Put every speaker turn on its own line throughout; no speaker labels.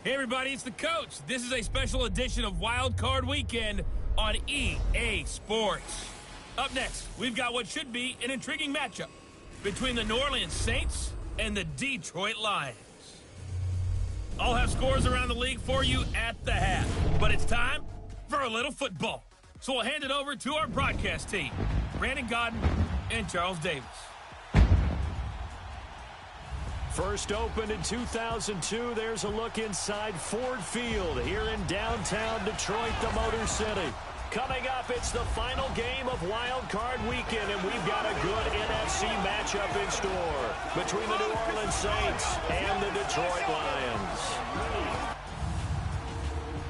Hey everybody, it's the coach. This is a special edition of Wild Card Weekend on EA Sports. Up next, we've got what should be an intriguing matchup between the New Orleans Saints and the Detroit Lions. I'll have scores around the league for you at the half, but it's time for a little football. So we'll hand it over to our broadcast team, Brandon Godden and Charles Davis.
First opened in 2002, there's a look inside Ford Field here in downtown Detroit, the Motor City. Coming up, it's the final game of Wild Card Weekend, and we've got a good NFC matchup in store between the New Orleans Saints and the Detroit Lions.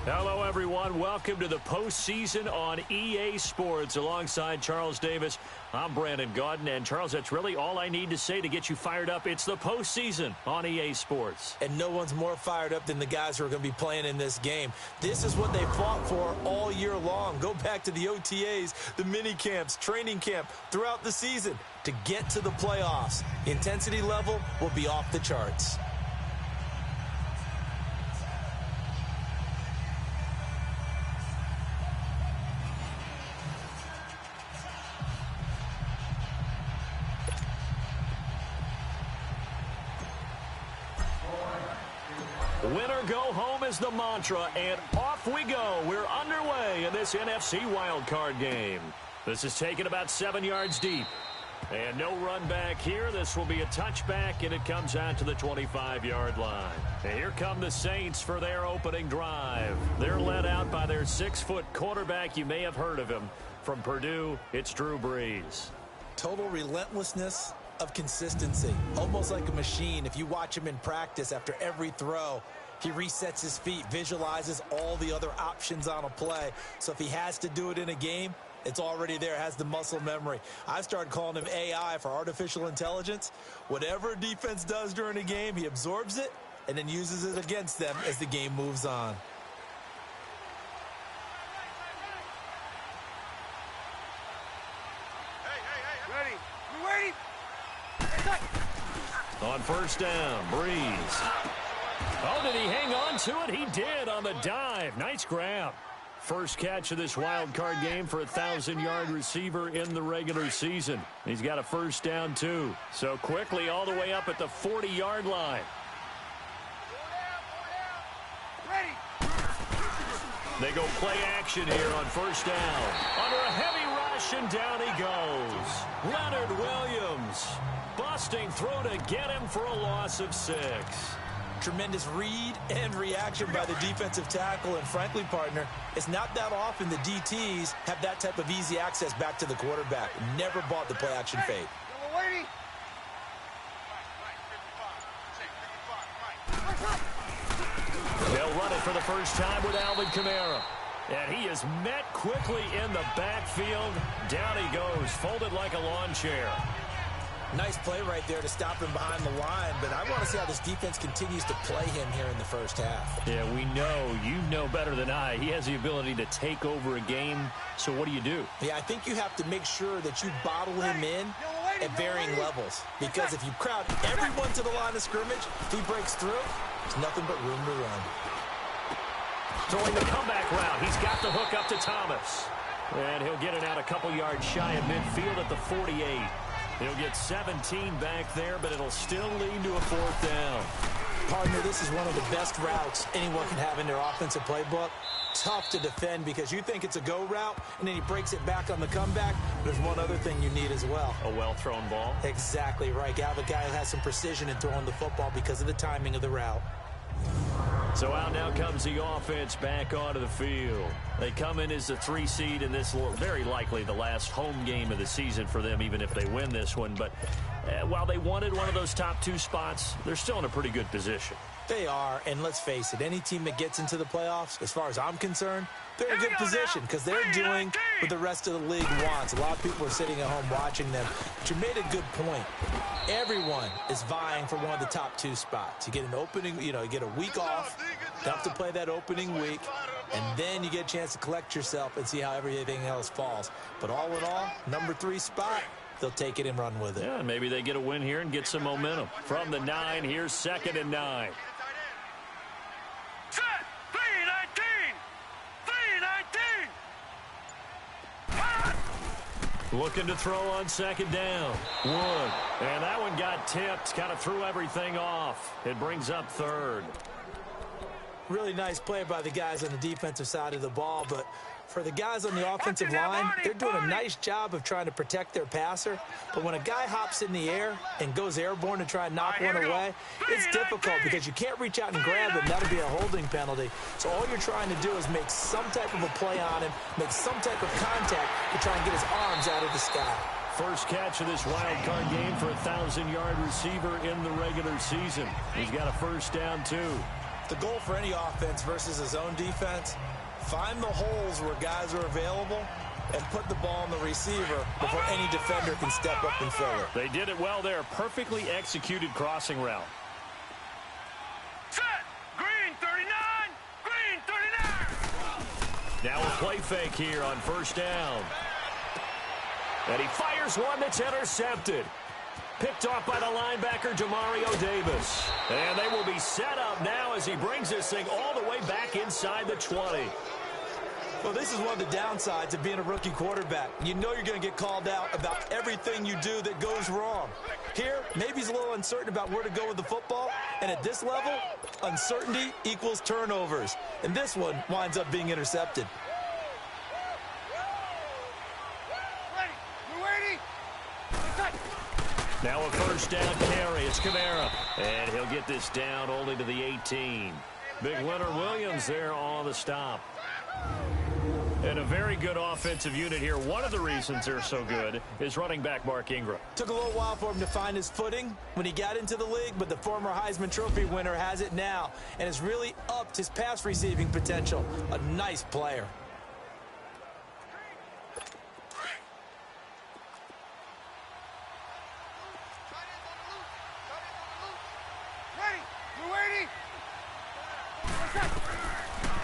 Hello, everyone. Welcome to the postseason on EA Sports. Alongside Charles Davis, I'm Brandon Godden. And, Charles, that's really all I need to say to get you fired up. It's the postseason on EA Sports.
And no one's more fired up than the guys who are going to be playing in this game. This is what they fought for all year long. Go back to the OTAs, the mini camps, training camp, throughout the season to get to the playoffs. The intensity level will be off the charts.
Winner go home is the mantra, and off we go. We're underway in this NFC wildcard game. This is taken about 7 yards deep. And no run back here. This will be a touchback, and it comes out to the 25-yard line. And here come the Saints for their opening drive. They're led out by their 6-foot quarterback. You may have heard of him. From Purdue, it's Drew Brees.
Total relentlessness of consistency, almost like a machine. If you watch him in practice, after every throw, he resets his feet, visualizes all the other options on a play. So if he has to do it in a game, it's already there, has the muscle memory. I started calling him AI for artificial intelligence. Whatever defense does during a game, he absorbs it and then uses it against them as the game moves on.
On first down, Brees. Oh, did he hang on to it? He did on the dive. Nice grab. First catch of this wild card game for a 1,000-yard receiver in the regular season. He's got a first down, too. So quickly all the way up at the 40-yard line. They go play action here on first down. Under a heavy rush, and down he goes. Leonard Williams. Busting throw to get him for a loss of 6.
Tremendous read and reaction by the defensive tackle. And frankly, partner, it's not that often the DTs have that type of easy access back to the quarterback. Never bought the play action fade.
They'll run it for the first time with Alvin Kamara. And he is met quickly in the backfield. Down he goes, folded like a lawn chair.
Nice play right there to stop him behind the line, but I want to see how this defense continues to play him here in the first half.
Yeah, we know. You know better than I. He has the ability to take over a game, so what do you do?
Yeah, I think you have to make sure that you bottle him in at varying levels, because if you crowd everyone to the line of scrimmage, if he breaks through, there's nothing but room to run.
Throwing the comeback route. He's got the hook up to Thomas. And he'll get it out a couple yards shy of midfield at the 48. He'll get 17 back there, but it'll still lead to a fourth down.
Partner, this is one of the best routes anyone can have in their offensive playbook. Tough to defend because you think it's a go route, and then he breaks it back on the comeback. There's one other thing you need as well.
A well-thrown ball?
Exactly right. You have a guy who has some precision in throwing the football because of the timing of the route.
So out now comes the offense back onto the field. They come in as the 3 seed, and this will very likely the last home game of the season for them, even if they win this one. But while they wanted one of those top 2 spots, they're still in a pretty good position.
They are, and let's face it, any team that gets into the playoffs, as far as I'm concerned, they're in a good position because they're doing what the rest of the league wants. A lot of people are sitting at home watching them. But you made a good point. Everyone is vying for one of the top 2 spots. You get an opening, you get a week off, don't have to play that opening week, and then you get a chance to collect yourself and see how everything else falls. But all in all, number 3 spot, they'll take it and run with it.
Yeah, maybe they get a win here and get some momentum. From the 9, here's 2nd and 9. Looking to throw on second down. Wood. And that one got tipped. Kind of threw everything off. It brings up third.
Really nice play by the guys on the defensive side of the ball, but for the guys on the offensive line, they're doing a nice job of trying to protect their passer. But when a guy hops in the air and goes airborne to try and knock one away, it's difficult because you can't reach out and grab him. That'll be a holding penalty. So all you're trying to do is make some type of a play on him, make some type of contact to try and get his arms out of the sky.
First catch of this wild card game for a 1,000-yard receiver in the regular season. He's got a first down, too.
The goal for any offense versus his own defense, find the holes where guys are available and put the ball on the receiver before any defender can step up and fill it.
They did it well there. Perfectly executed crossing route.
Set! Green 39! Green 39!
Now a play fake here on first down. And he fires one that's intercepted. Picked off by the linebacker, Demario Davis. And they will be set up now as he brings this thing all the way back inside the 20.
Well, this is one of the downsides of being a rookie quarterback. You know you're going to get called out about everything you do that goes wrong. Here, maybe he's a little uncertain about where to go with the football. And at this level, uncertainty equals turnovers. And this one winds up being intercepted.
Now a first down carry. It's Kamara. And he'll get this down only to the 18. Big Leonard Williams there on the stop. And a very good offensive unit here. One of the reasons they're so good is running back Mark Ingram.
Took a little while for him to find his footing when he got into the league, but the former Heisman Trophy winner has it now and has really upped his pass receiving potential. A nice player.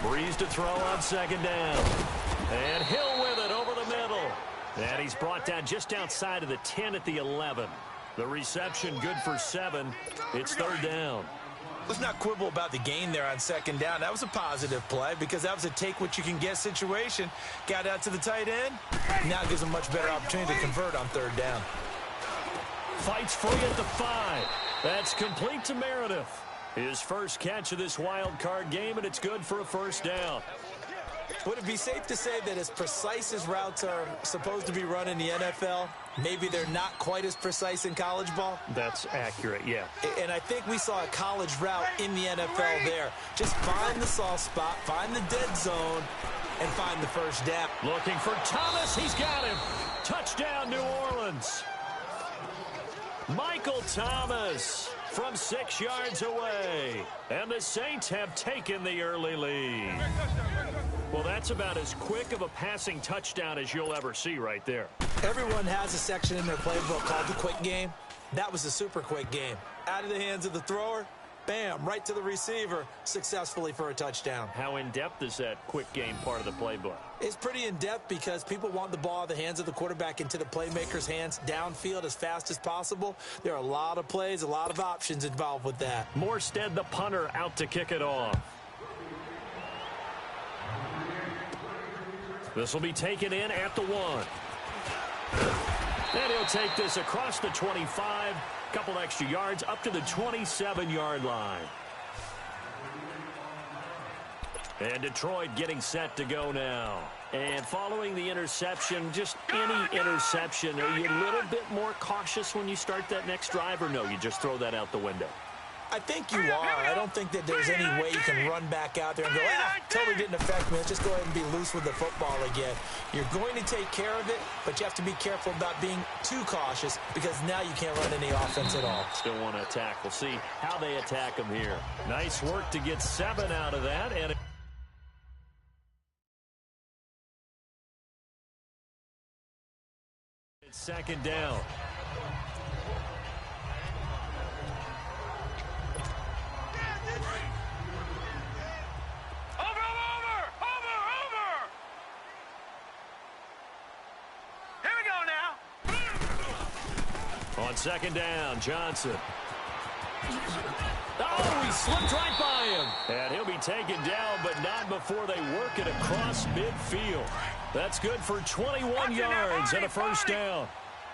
Breeze to throw on second down. And Hill with it over the middle. And he's brought down just outside of the 10 at the 11. The reception good for 7. It's third down.
Let's not quibble about the gain there on second down. That was a positive play because that was a take-what-you-can-get situation. Got out to the tight end. Now gives him a much better opportunity to convert on third down.
Fights free at the 5. That's complete to Meredith. His first catch of this wild card game, and it's good for a first down.
Would it be safe to say that as precise as routes are supposed to be run in the NFL, maybe they're not quite as precise in college ball?
That's accurate, yeah.
And I think we saw a college route in the NFL there. Just find the soft spot, find the dead zone, and find the first down.
Looking for Thomas. He's got him. Touchdown, New Orleans. Michael Thomas from 6 yards away. And the Saints have taken the early lead. Well, that's about as quick of a passing touchdown as you'll ever see right there.
Everyone has a section in their playbook called the quick game. That was a super quick game. Out of the hands of the thrower, bam, right to the receiver, successfully for a touchdown.
How in-depth is that quick game part of the playbook?
It's pretty in-depth because people want the ball out of the hands of the quarterback into the playmaker's hands downfield as fast as possible. There are a lot of plays, a lot of options involved with that.
Morstead, the punter, out to kick it off. This will be taken in at the 1. And he'll take this across the 25, couple extra yards up to the 27-yard line. And Detroit getting set to go now. And following the interception, just any interception, are you a little bit more cautious when you start that next drive, or no, you just throw that out the window?
I think you are. I don't think that there's any way you can run back out there and go, totally didn't affect me. Let's just go ahead and be loose with the football again. You're going to take care of it, but you have to be careful about being too cautious because now you can't run any offense at all.
Still want to attack. We'll see how they attack them here. Nice work to get 7 out of that. And it's second down. On second down, Johnson. Oh, he slipped right by him. And he'll be taken down, but not before they work it across midfield. That's good for 21 yards and a first down.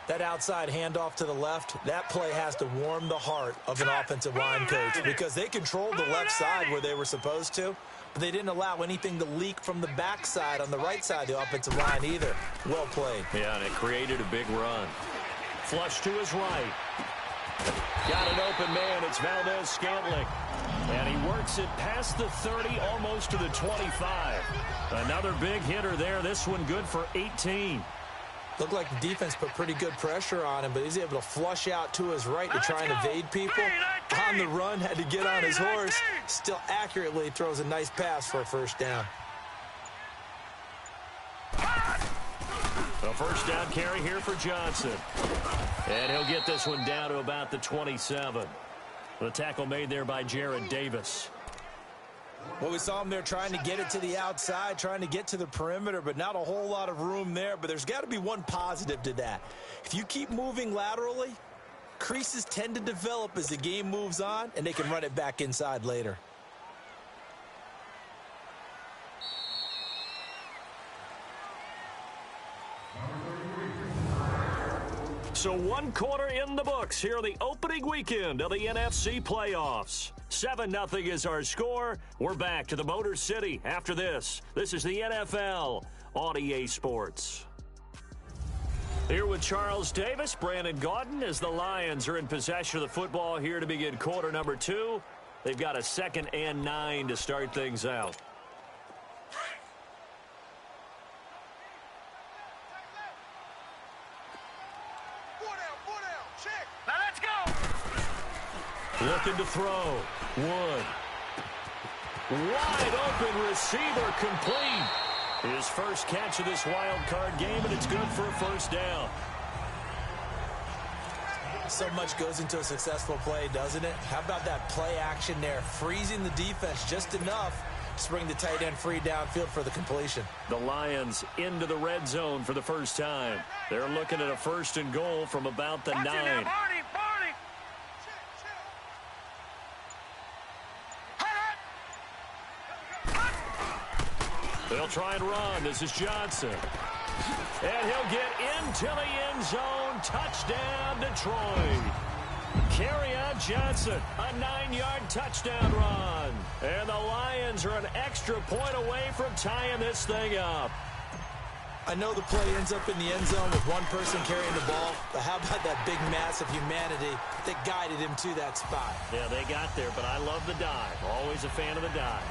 That outside handoff to the left, that play has to warm the heart of an offensive line coach because they controlled the left side where they were supposed to, but they didn't allow anything to leak from the backside on the right side of the offensive line either. Well played.
Yeah, and it created a big run. Flush to his right. Got an open man. It's Valdez-Scantling. And he works it past the 30, almost to the 25. Another big hitter there. This one good for 18.
Looked like the defense put pretty good pressure on him, but he's able to flush out to his right to try and evade people. On the run, had to get on his horse. Still accurately throws a nice pass for a first down.
A first down carry here for Johnson. And he'll get this one down to about the 27. The tackle made there by Jared Davis.
Well, we saw him there trying to get it to the outside, trying to get to the perimeter, but not a whole lot of room there. But there's got to be one positive to that. If you keep moving laterally, creases tend to develop as the game moves on, and they can run it back inside later.
So 1 quarter in the books here the opening weekend of the NFC playoffs. 7-0 is our score. We're back to the Motor City after this. This is the NFL on EA Sports. Here with Charles Davis, Brandon Gaudin, as the Lions are in possession of the football here to begin quarter number 2. They've got a 2nd and 9 to start things out. Looking to throw. Wood. Wide open receiver complete. His first catch of this wild card game, and it's good for a first down.
So much goes into a successful play, doesn't it? How about that play action there? Freezing the defense just enough to bring the tight end free downfield for the completion.
The Lions into the red zone for the first time. They're looking at a 1st and goal from about the 9. They'll try and run. This is Johnson. And he'll get into the end zone. Touchdown, Detroit. Kerryon Johnson, a 9-yard touchdown run. And the Lions are an extra point away from tying this thing up.
I know the play ends up in the end zone with one person carrying the ball, but how about that big mass of humanity that guided him to that spot?
Yeah, they got there, but I love the dive. Always a fan of the dive.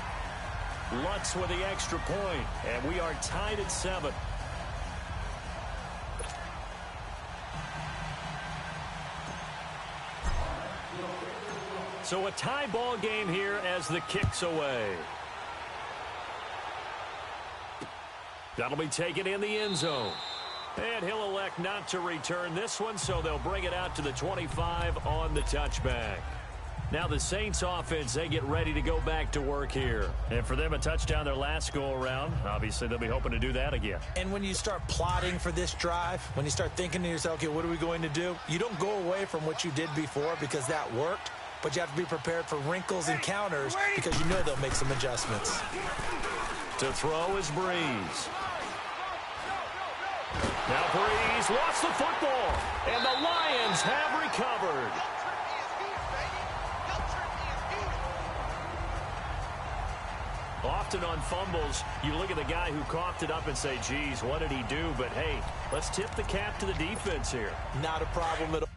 Lutz with the extra point, and we are tied at 7. So a tie ball game here as the kick's away. That'll be taken in the end zone. And he'll elect not to return this one, so they'll bring it out to the 25 on the touchback. Now the Saints offense, they get ready to go back to work here. And for them, a touchdown their last go-around. Obviously, they'll be hoping to do that again.
And when you start plotting for this drive, when you start thinking to yourself, okay, what are we going to do? You don't go away from what you did before because that worked, but you have to be prepared for wrinkles and counters because you know they'll make some adjustments.
To throw is Breeze. Now Breeze lost the football, and the Lions have recovered. Often on fumbles, you look at the guy who coughed it up and say, geez, what did he do? But, hey, let's tip the cap to the defense here.
Not a problem at all.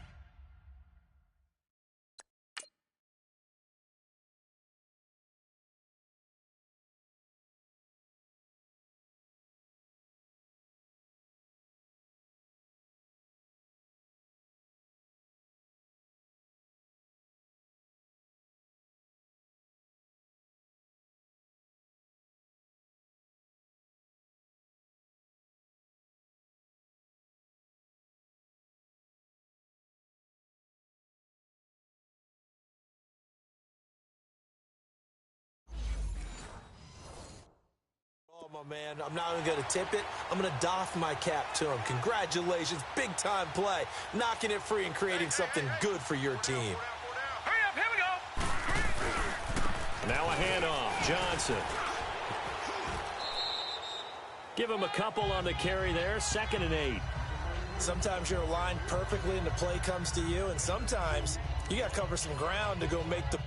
Oh, my man, I'm not even going to tip it. I'm going to doff my cap to him. Congratulations, big-time play. Knocking it free and creating something good for your team.
Hurry up, here we go.
Now a handoff. Johnson. Give him a couple on the carry there, 2nd and 8.
Sometimes you're aligned perfectly and the play comes to you, and sometimes you got to cover some ground to go make the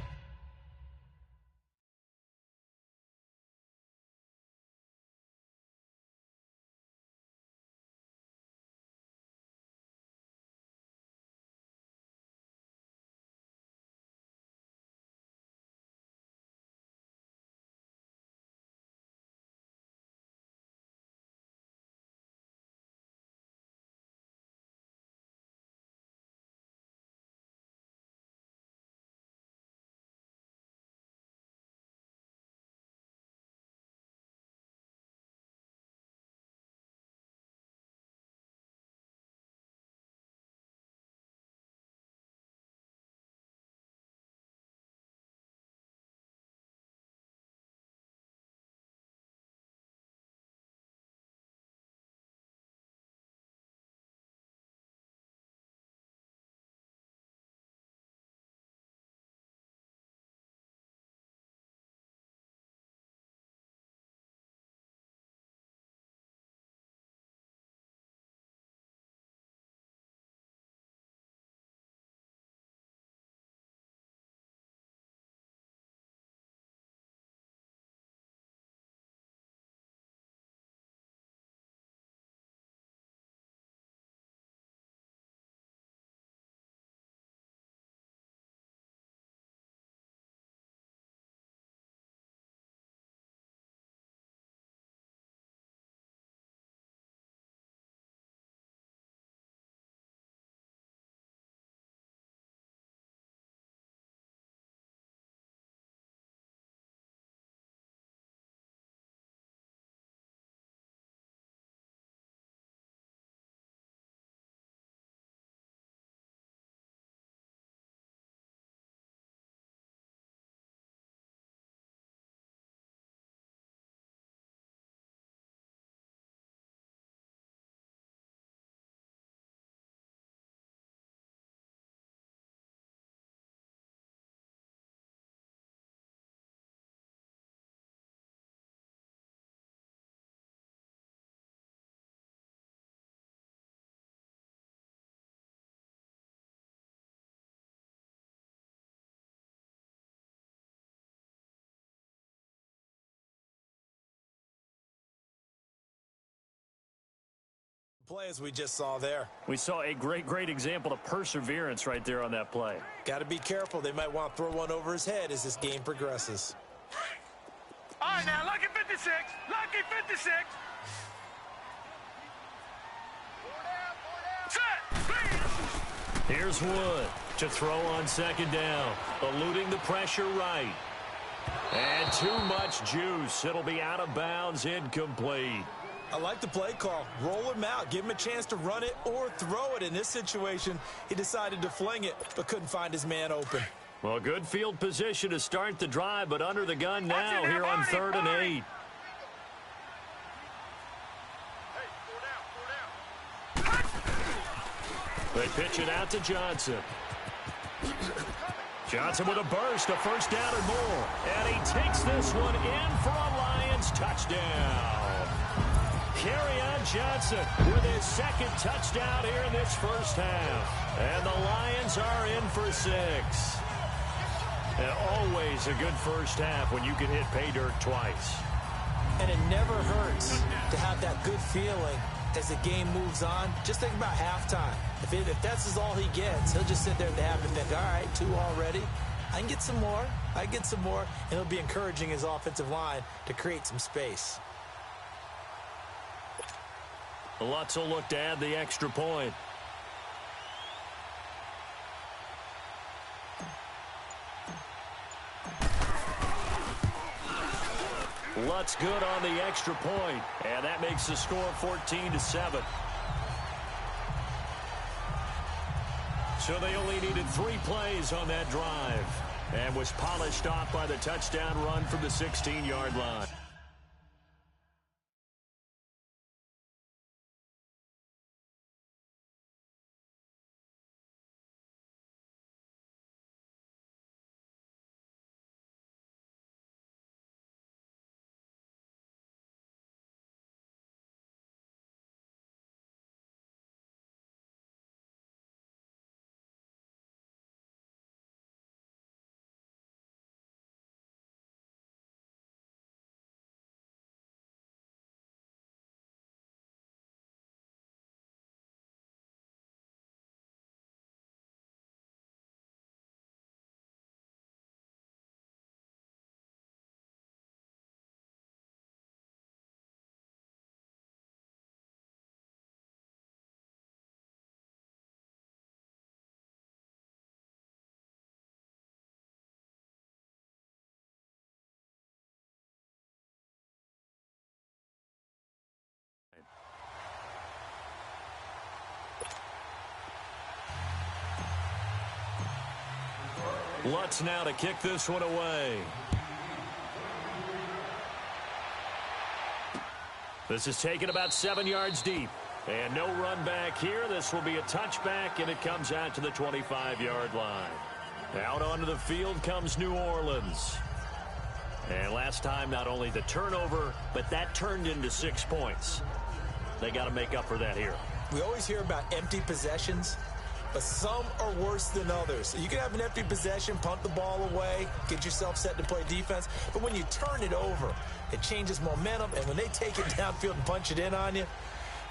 play as we just saw there.
We saw a great example of perseverance right there on that play.
Got to be careful. They might want to throw one over his head as this game progresses.
All right, now, lucky 56. Lucky 56. Set. Please.
Here's Wood to throw on 2nd down. Eluding the pressure right. And too much juice. It'll be out of bounds, incomplete.
I like the play call. Roll him out. Give him a chance to run it or throw it. In this situation, he decided to fling it, but couldn't find his man open.
Well, good field position to start the drive, but under the gun now here on 3rd and 8.
Hey, 4 down.
They pitch it out to Johnson. Johnson with a burst, a 1st down and more. And he takes this one in for a Lions touchdown. Kerryon Johnson with his 2nd touchdown here in this 1st half. And the Lions are in for 6. And always a good 1st half when you can hit pay dirt twice.
And it never hurts to have that good feeling as the game moves on. Just think about halftime. If that's all he gets, he'll just sit there at the half and think, all right, 2 already. I can get some more. I get some more. And he'll be encouraging his offensive line to create some space.
Lutz will look to add the extra point. Lutz good on the extra point, and that makes the score 14-7. So they only needed 3 plays on that drive and was polished off by the touchdown run from the 16-yard line. Lutz now to kick this one away. This is taken about 7 yards deep. And no run back here. This will be a touchback, and it comes out to the 25-yard line. Out onto the field comes New Orleans. And last time, not only the turnover, but that turned into 6 points. They got to make up for that here.
We always hear about empty possessions, but some are worse than others. You can have an empty possession, punt the ball away, get yourself set to play defense, but when you turn it over, it changes momentum, and when they take it downfield and punch it in on you,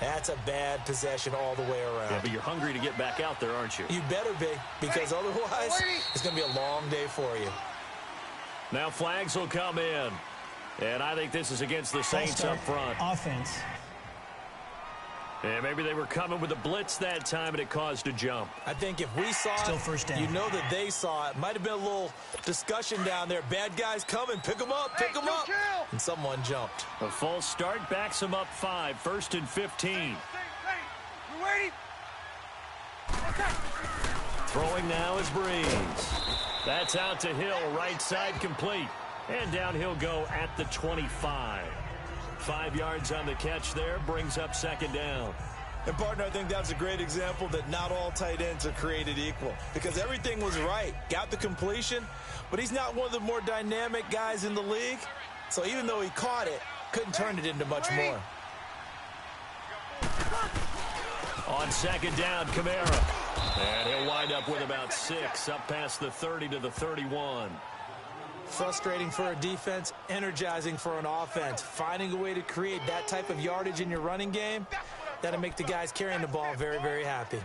that's a bad possession all the way around.
Yeah, but you're hungry to get back out there, aren't you?
You better be, because otherwise it's going to be a long day for you.
Now flags will come in. And I think this is against the Saints up front.
Offense.
And maybe they were coming with a blitz that time, and it caused a jump.
I think if we saw
Still
it,
first down.
you know that they saw it. Might have been a little discussion down there. Bad guys coming. Pick them up. Pick them up. And someone jumped.
A false start backs them up 5. 1st and 15. Throwing now is Breeze. That's out to Hill. Right side complete. And down he'll go at the 25. 5 yards on the catch there. Brings up 2nd down.
And, partner, I think that's a great example that not all tight ends are created equal. Because everything was right. Got the completion. But he's not one of the more dynamic guys in the league. So even though he caught it, couldn't turn it into much more.
On 2nd down, Kamara. And he'll wind up with about 6. Up past the 30 to the 31.
Frustrating for a defense, energizing for an offense. Finding a way to create that type of yardage in your running game, that'll make the guys carrying the ball very, very happy.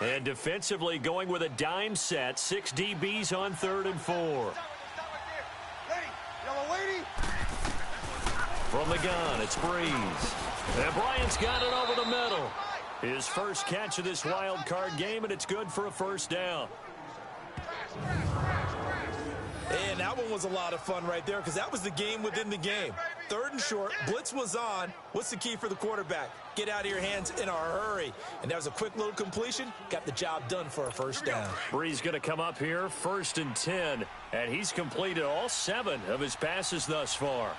And defensively going with a dime set. 6 DBs on 3rd and 4. From the gun, it's Breeze. And Bryant's got it over the middle. His first catch of this wild card game, and it's good for a 1st down.
And that one was a lot of fun right there because that was the game within the game. 3rd and short, blitz was on. What's the key for the quarterback? Get out of your hands in a hurry. And that was a quick little completion. Got the job done for a 1st down.
Breeze going to come up here, 1st and 10. And he's completed all 7 of his passes thus far.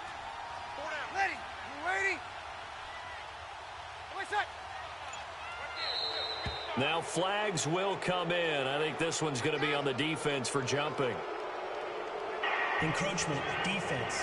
Now flags will come in. I think this one's going to be on the defense for jumping.
Encroachment, defense.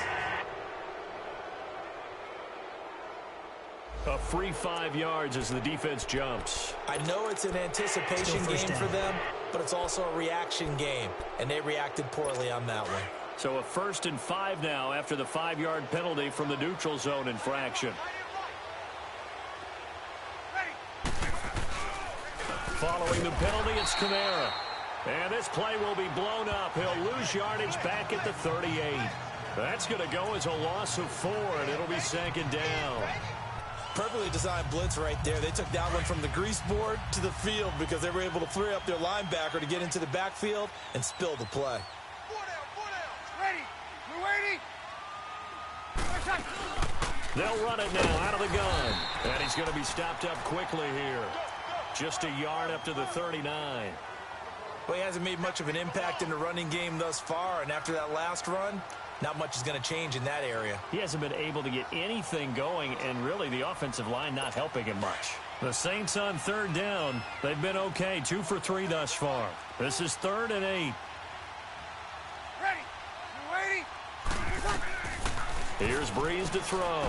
A free 5 yards as the defense jumps.
I know it's an anticipation game for them, but it's also a reaction game, and they reacted poorly on that one.
So a 1st and 5 now after the 5-yard penalty from the neutral zone infraction. Following the penalty, it's Kamara. And this play will be blown up. He'll lose yardage back at the 38. That's going to go as a loss of 4, and it'll be 2nd down.
Perfectly designed blitz right there. They took that one from the grease board to the field because they were able to free up their linebacker to get into the backfield and spill the play.
They'll run it now out of the gun. And he's going to be stopped up quickly here. Just a yard up to the 39.
Well, he hasn't made much of an impact in the running game thus far, and after that last run, not much is going to change in that area.
He hasn't been able to get anything going, and really the offensive line not helping him much. The Saints on 3rd down. They've been okay, 2 for 3 thus far. This is 3rd and 8. Here's Breeze to throw.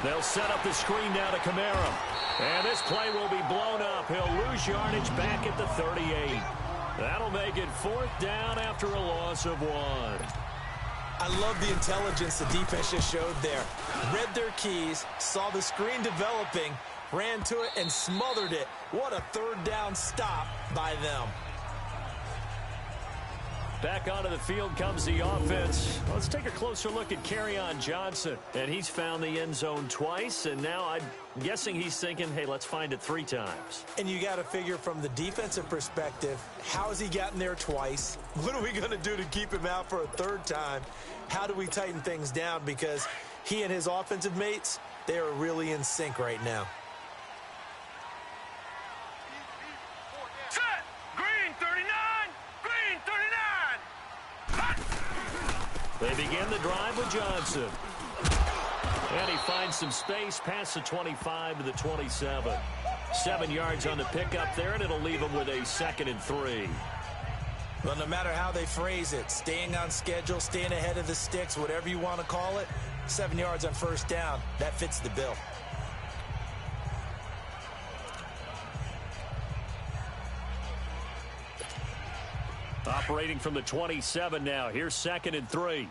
They'll set up the screen down to Kamara. And this play will be blown up. He'll lose yardage back at the 38. That'll make it 4th down after a loss of 1.
I love the intelligence the defense just showed there. Read their keys, saw the screen developing, ran to it, and smothered it. What a 3rd down stop by them.
Back onto the field comes the offense. Let's take a closer look at Kerryon Johnson. And he's found the end zone twice, and now I'm guessing he's thinking, hey, let's find it 3 times.
And you got to figure from the defensive perspective, how has he gotten there twice? What are we going to do to keep him out for a 3rd time? How do we tighten things down? Because he and his offensive mates, they are really in sync right now.
Set. Green.
They begin the drive with Johnson. And he finds some space past the 25 to the 27. 7 yards on the pickup there, and it'll leave him with a 2nd and 3.
Well, no matter how they phrase it, staying on schedule, staying ahead of the sticks, whatever you want to call it, 7 yards on first down, that fits the bill.
Operating from the 27 now. Here's 2nd and 3.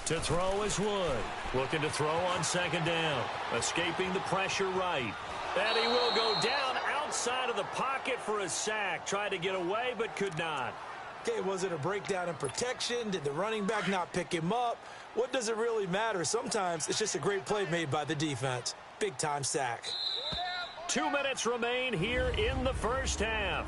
To throw is Wood. Looking to throw on 2nd down. Escaping the pressure right. And he will go down outside of the pocket for a sack. Tried to get away, but could not.
Okay, was it a breakdown in protection? Did the running back not pick him up? What does it really matter? Sometimes it's just a great play made by the defense. Big-time sack.
2 minutes remain here in the first half.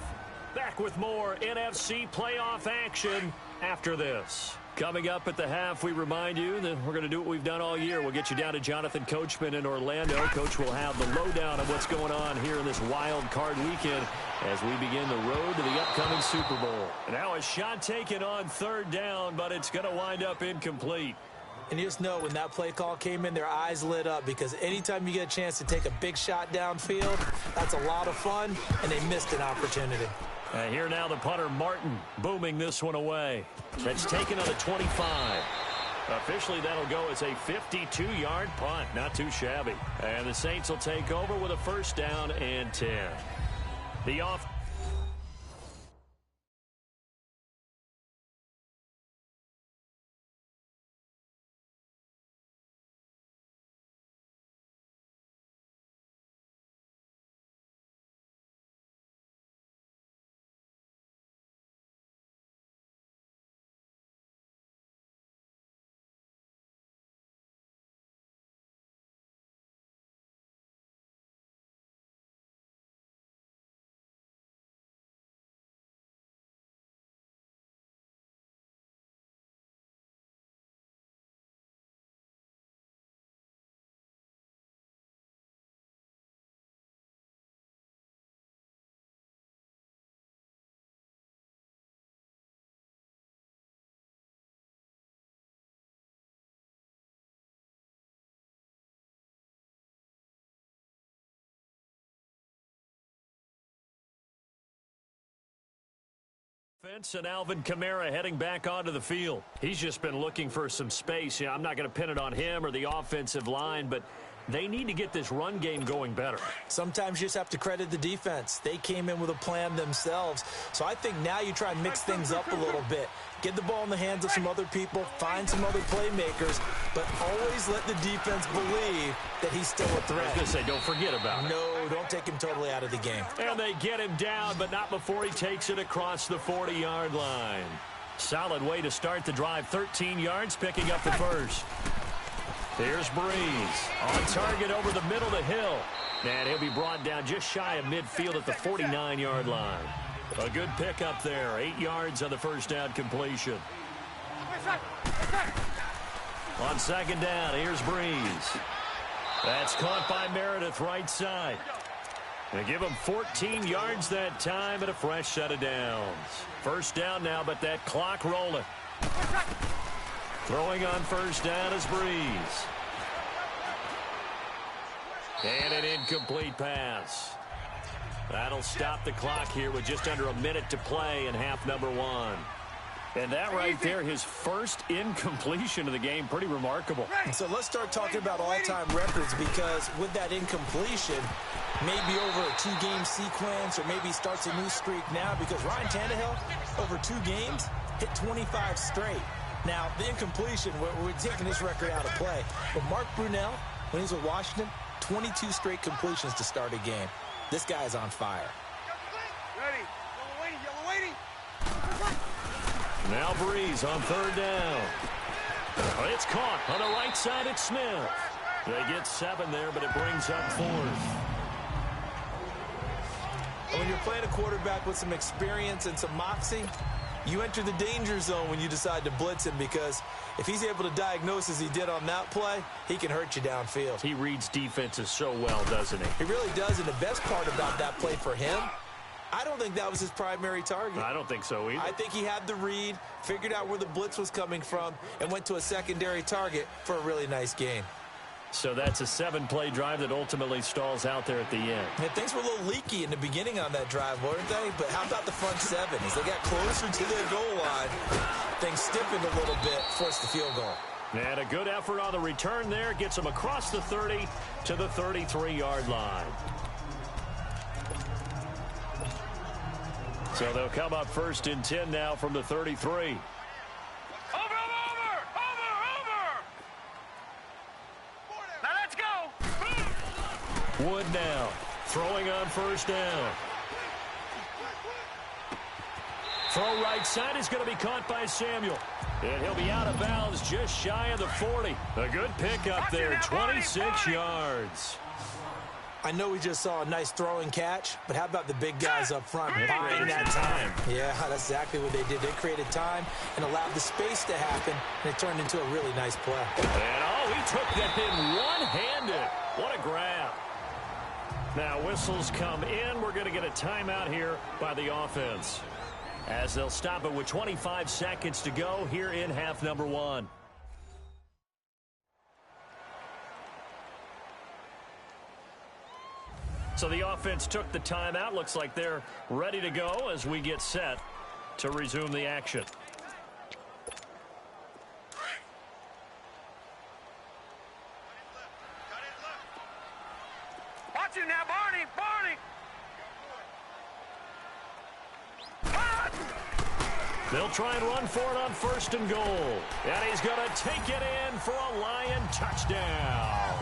Back with more NFC playoff action after this. Coming up at the half, we remind you that we're going to do what we've done all year. We'll get you down to Jonathan Coachman in Orlando. Coach will have the lowdown of what's going on here in this wild card weekend as we begin the road to the upcoming Super Bowl. Now a shot taken on 3rd down, but it's going to wind up incomplete.
And you just know when that play call came in, their eyes lit up because anytime you get a chance to take a big shot downfield, that's a lot of fun, and they missed an opportunity.
And here now the punter, Martin, booming this one away. That's taken on the 25. Officially, that'll go as a 52-yard punt. Not too shabby. And the Saints will take over with a 1st down and 10. The off. And Alvin Kamara heading back onto the field. He's just been looking for some space. Yeah, I'm not going to pin it on him or the offensive line, but they need to get this run game going better.
Sometimes you just have to credit the defense. They came in with a plan themselves. So I think now you try and mix things up a little bit. Get the ball in the hands of some other people, find some other playmakers, but always let the defense believe that he's still a threat.
I was going to say, don't forget about it.
No, don't take him totally out of the game.
And they get him down, but not before he takes it across the 40-yard line. Solid way to start the drive. 13 yards, picking up the first. Here's Breeze. On target over the middle to Hill. And he'll be brought down just shy of midfield at the 49-yard line. A good pickup there. 8 yards on the 1st down completion. On 2nd down, here's Breeze. That's caught by Meredith right side. They give him 14 yards that time and a fresh set of downs. 1st down now, but that clock rolling. Throwing on 1st down is Breeze. And an incomplete pass. That'll stop the clock here with just under a minute to play in half number 1. And that right there, his first incompletion of the game, pretty remarkable.
So let's start talking about all-time records, because with that incompletion, maybe over a 2-game sequence, or maybe starts a new streak now, because Ryan Tannehill, over 2 games, hit 25 straight. Now, the incompletion, we're taking this record out of play. But Mark Brunell, when he's with Washington, 22 straight completions to start a game. This guy's on fire.
Ready. Yellow waiting.
Now Breeze on 3rd down. It's caught on the right side at Smith. They get 7 there, but it brings up 4th.
When you're playing a quarterback with some experience and some moxie, you enter the danger zone when you decide to blitz him, because if he's able to diagnose as he did on that play, he can hurt you downfield.
He reads defenses so well, doesn't he?
He really does, and the best part about that play for him, I don't think that was his primary target.
I don't think so either.
I think he had the read, figured out where the blitz was coming from, and went to a secondary target for a really nice gain.
So that's a 7-play drive that ultimately stalls out there at the end.
Yeah, things were a little leaky in the beginning on that drive, weren't they? But how about the front seven? As they got closer to their goal line, things stiffened a little bit, forced the field goal.
And a good effort on the return there. Gets them across the 30 to the 33-yard line. So they'll come up 1st and 10 now from the 33.
Over! Now let's go!
Wood now throwing on 1st down. Throw right side is going to be caught by Samuel. And he'll be out of bounds just shy of the 40. A good pickup there, 26 yards.
I know we just saw a nice throwing catch, but how about the big guys up front buying that time? Yeah, that's exactly what they did. They created time and allowed the space to happen, and it turned into a really nice play.
And, he took that in one-handed. What a grab. Now, whistles come in. We're going to get a timeout here by the offense, as they'll stop it with 25 seconds to go here in half number 1. So the offense took the timeout. Looks like they're ready to go as we get set to resume the action.
Watch it now, Barney!
They'll try and run for it on 1st and goal. And he's going to take it in for a Lion touchdown.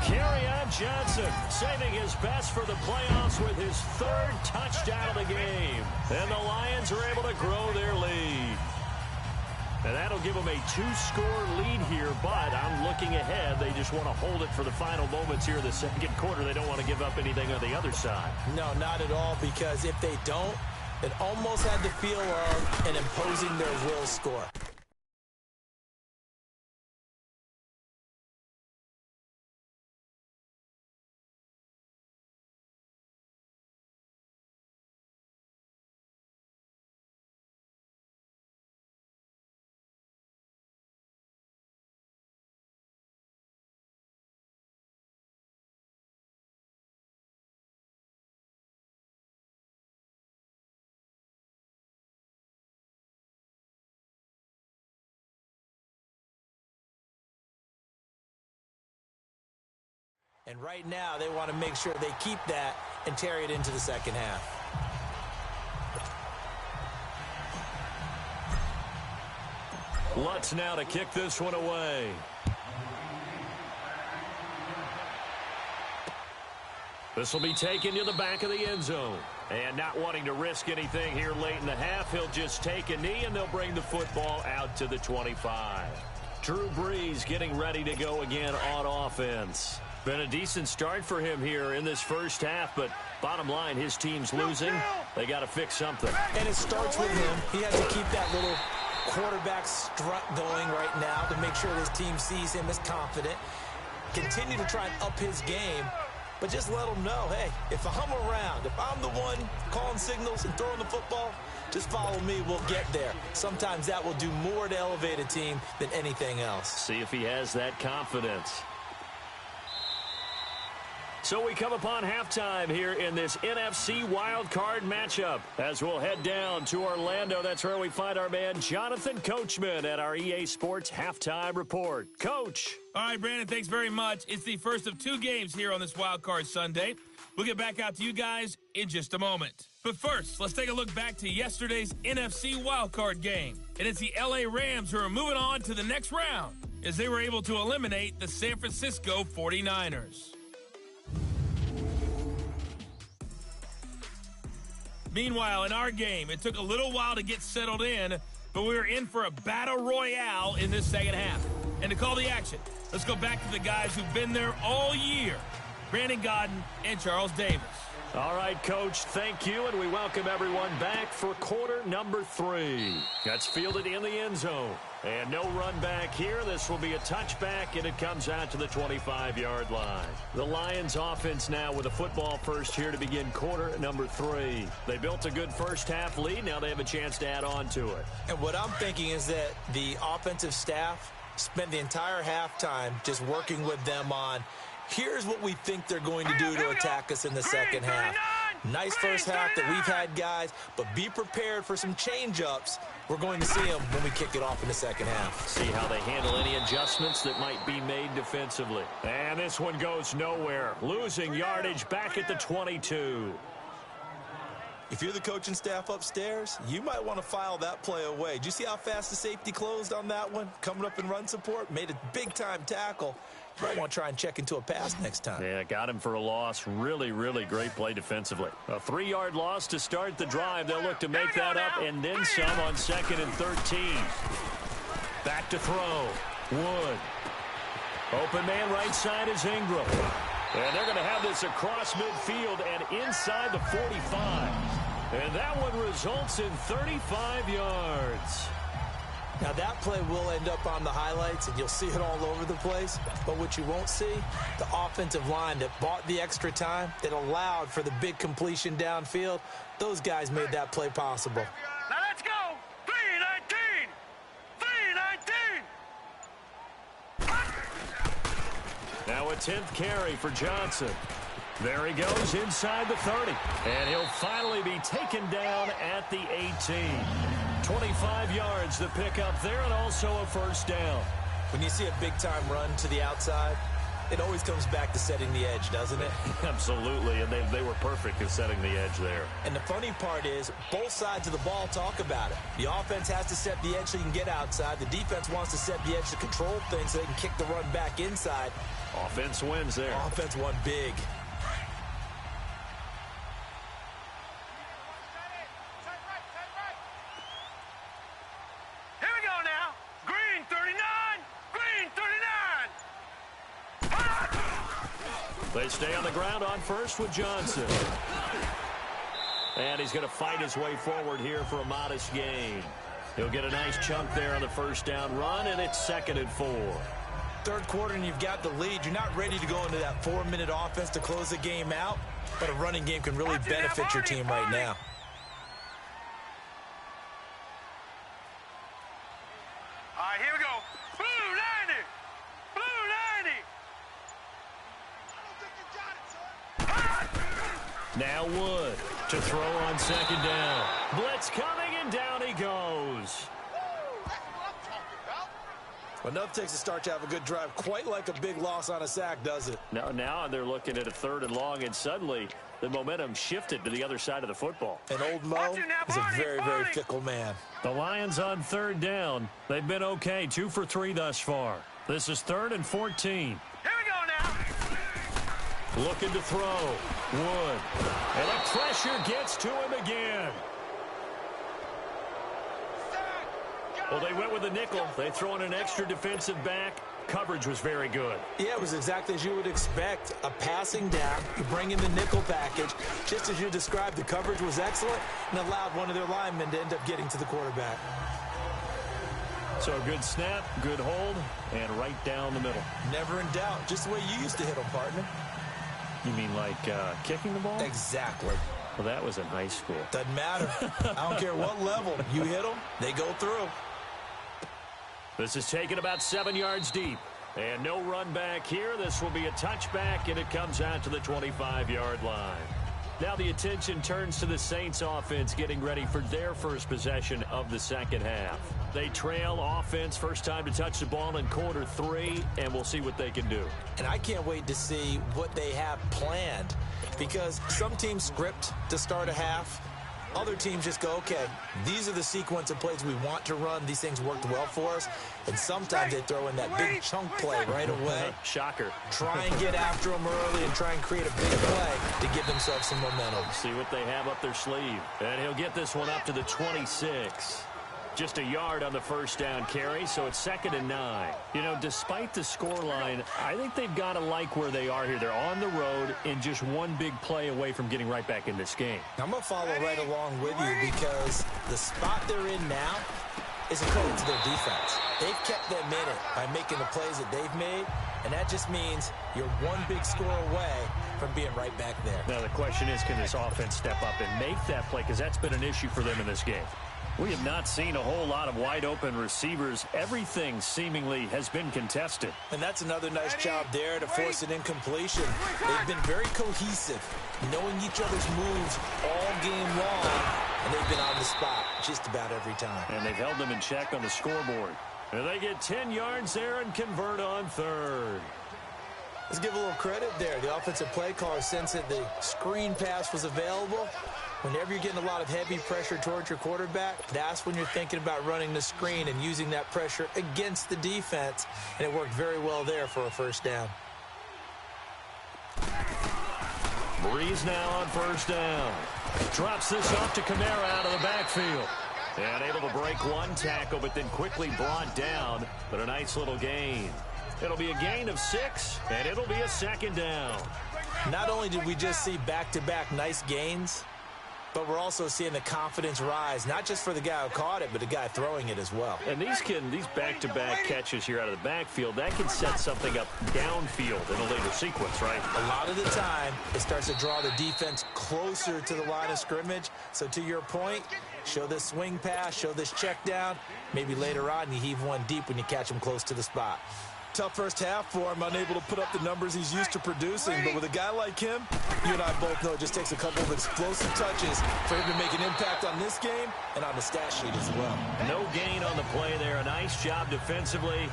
Kerryon Johnson saving his best for the playoffs with his 3rd touchdown of the game. And the Lions are able to grow their lead. And that'll give them a 2-score lead here, but I'm looking ahead. They just want to hold it for the final moments here in the 2nd quarter. They don't want to give up anything on the other side.
No, not at all, because if they don't, it almost had the feel of an imposing their will score. And right now, they want to make sure they keep that and carry it into the 2nd half.
Lutz now to kick this one away. This will be taken to the back of the end zone. And not wanting to risk anything here late in the half, he'll just take a knee, and they'll bring the football out to the 25. Drew Brees getting ready to go again on offense. Been a decent start for him here in this 1st half, but bottom line, his team's losing. They got to fix something.
And it starts with him. He has to keep that little quarterback strut going right now to make sure his team sees him as confident. Continue to try and up his game, but just let him know, hey, if I'm around, if I'm the one calling signals and throwing the football, just follow me, we'll get there. Sometimes that will do more to elevate a team than anything else.
See if he has that confidence. So we come upon halftime here in this NFC wildcard matchup as we'll head down to Orlando. That's where we find our man Jonathan Coachman at our EA Sports Halftime Report. Coach.
All right, Brandon, thanks very much. It's the first of 2 games here on this wildcard Sunday. We'll get back out to you guys in just a moment. But first, let's take a look back to yesterday's NFC wildcard game. And it's the LA Rams who are moving on to the next round as they were able to eliminate the San Francisco 49ers. Meanwhile, in our game, it took a little while to get settled in, but we were in for a battle royale in this 2nd half. And to call the action, let's go back to the guys who've been there all year, Brandon Godden and Charles Davis.
All right, Coach, thank you, and we welcome everyone back for quarter number 3. That's fielded in the end zone. And no run back here. This will be a touchback, and it comes out to the 25-yard line. The Lions offense now with a football first here to begin quarter number 3. They built a good first-half lead. Now they have a chance to add on to it.
And what I'm thinking is that the offensive staff spent the entire halftime just working with them on, here's what we think they're going to do to attack us in the second half. Nice first half that we've had, guys, but be prepared for some change-ups. We're going to see them when we kick it off in the second half.
See how they handle any adjustments that might be made defensively. And this one goes nowhere. Losing yardage back at the 22.
If you're the coaching staff upstairs, you might want to file that play away. Did you see how fast the safety closed on that one? Coming up in run support, made a big-time tackle. You might want to try and check into a pass next time.
Yeah, got him for a loss. Really, really great play defensively. A 3-yard loss to start the drive. They'll look to make that up and then some on 2nd and 13. Back to throw. Wood. Open man right side is Ingram. And they're going to have this across midfield and inside the 45. And that one results in 35 yards.
Now, that play will end up on the highlights, and you'll see it all over the place. But what you won't see, the offensive line that bought the extra time, that allowed for the big completion downfield, those guys made that play possible.
Now let's go. 3-19. 3-19.
Now a 10th carry for Johnson. There he goes inside the 30. And he'll finally be taken down at the 18. 25 yards to pick up there, and also a first down.
When you see a big-time run to the outside, it always comes back to setting the edge, doesn't it?
Absolutely, and they were perfect at setting the edge there.
And the funny part is, both sides of the ball talk about it. The offense has to set the edge so you can get outside. The defense wants to set the edge to control things so they can kick the run back inside.
Offense wins there.
Offense won big.
They stay on the ground on first with Johnson. And he's going to fight his way forward here for a modest gain. He'll get a nice chunk there on the first down run, and it's 2nd and 4.
Third quarter, and you've got the lead. You're not ready to go into that 4-minute offense to close the game out, but a running game can really benefit your team right now.
All right, here we go. Blue 90. Blue 90.
Now Wood to throw on 2nd down. Blitz coming, and down he goes.
Enough takes to start to have a good drive. Quite like a big loss on a sack, does it?
Now they're looking at a 3rd and long, and suddenly the momentum shifted to the other side of the football.
And old Mo is a very, very fickle man.
The Lions on 3rd down. They've been okay, 2 for 3 thus far. This is 3rd and 14.
Here we go now.
Looking to throw. Wood. And the pressure gets to him again. Well, they went with a nickel. They throw in an extra defensive back. Coverage was very good.
Yeah, it was exactly as you would expect. A passing down. You bring in the nickel package. Just as you described, the coverage was excellent and allowed one of their linemen to end up getting to the quarterback.
So a good snap, good hold, and right down the middle.
Never in doubt. Just the way you used to hit them, partner.
You mean like kicking the ball?
Exactly.
Well, that was in high school.
Doesn't matter. I don't care what level. You hit them, they go through.
This is taken about 7 yards deep. And no run back here. This will be a touchback, and it comes out to the 25-yard line. Now the attention turns to the Saints offense getting ready for their first possession of the second half. They trail offense, first time to touch the ball in quarter 3, and we'll see what they can do.
And I can't wait to see what they have planned, because some teams script to start a half. Other teams just go, okay, these are the sequence of plays we want to run. These things worked well for us. And sometimes they throw in that big chunk play right away.
Shocker.
Try and get after them early and try and create a big play to give themselves some momentum.
See what they have up their sleeve. And he'll get this one up to the 26. Just a yard on the first down carry, so it's 2nd and 9. You know, despite the scoreline, I think they've got to like where they are here. They're on the road and just one big play away from getting right back in this game.
I'm going to follow right along with you because the spot they're in now is a credit to their defense. They've kept them in it by making the plays that they've made, and that just means you're one big score away from being right back there.
Now the question is, can this offense step up and make that play? Because that's been an issue for them in this game. We have not seen a whole lot of wide-open receivers. Everything seemingly has been contested.
And that's another nice job there to force an incompletion. They've been very cohesive, knowing each other's moves all game long, and they've been on the spot just about every time.
And they've held them in check on the scoreboard. And they get 10 yards there and convert on 3rd.
Let's give a little credit there. The offensive play caller sensed that the screen pass was available. Whenever you're getting a lot of heavy pressure towards your quarterback, that's when you're thinking about running the screen and using that pressure against the defense. And it worked very well there for a first down.
Breeze now on first down. Drops this off to Kamara out of the backfield. And able to break one tackle, but then quickly brought down. But a nice little gain. It'll be a gain of 6, and it'll be a 2nd down.
Not only did we just see back-to-back nice gains, but we're also seeing the confidence rise, not just for the guy who caught it, but the guy throwing it as well.
And these back-to-back catches here out of the backfield, that can set something up downfield in a later sequence, right?
A lot of the time, it starts to draw the defense closer to the line of scrimmage. So to your point, show this swing pass, show this check down. Maybe later on, you heave one deep when you catch him close to the spot. Tough first half for him, unable to put up the numbers he's used to producing. But with a guy like him, you and I both know it just takes a couple of explosive touches for him to make an impact on this game and on the stat sheet as well.
No gain on the play there. A nice job defensively,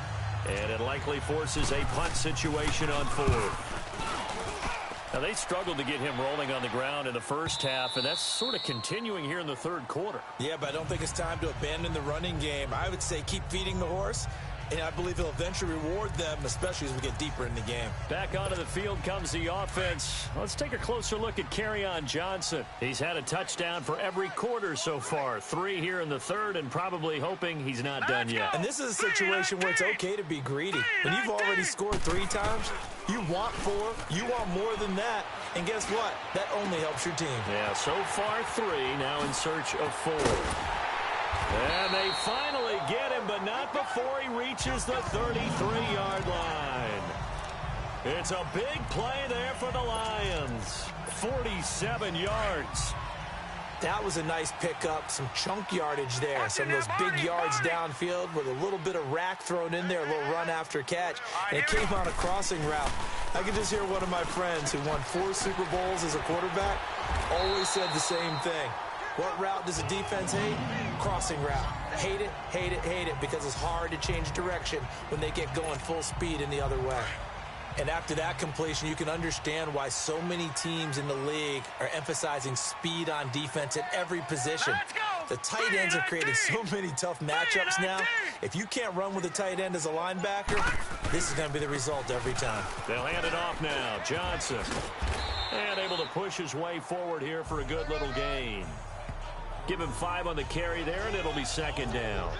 and it likely forces a punt situation on 4th. Now, they struggled to get him rolling on the ground in the first half, and that's sort of continuing here in the 3rd quarter.
Yeah, but I don't think it's time to abandon the running game. I would say keep feeding the horse. And I believe he'll eventually reward them, especially as we get deeper in the game.
Back onto the field comes the offense. Let's take a closer look at Kerryon Johnson. He's had a touchdown for every quarter so far. 3 here in the 3rd, and probably hoping he's not done yet.
And this is a situation where it's okay to be greedy. When you've already scored 3 times, you want 4, you want more than that. And guess what? That only helps your team.
Yeah, so far 3, now in search of 4. And they finally get him, but not before he reaches the 33-yard line. It's a big play there for the Lions. 47 yards.
That was a nice pickup, some chunk yardage there. Some of those big yards downfield with a little bit of rack thrown in there, a little run after catch. And it came on a crossing route. I could just hear one of my friends who won 4 Super Bowls as a quarterback always said the same thing. What route does the defense hate? Crossing route. Hate it, hate it, hate it, because it's hard to change direction when they get going full speed in the other way. And after that completion, you can understand why so many teams in the league are emphasizing speed on defense at every position. The tight ends have created so many tough matchups now. If you can't run with a tight end as a linebacker, this is going to be the result every time.
They'll hand it off now. Johnson. And able to push his way forward here for a good little gain. Give him 5 on the carry there, and it'll be 2nd down.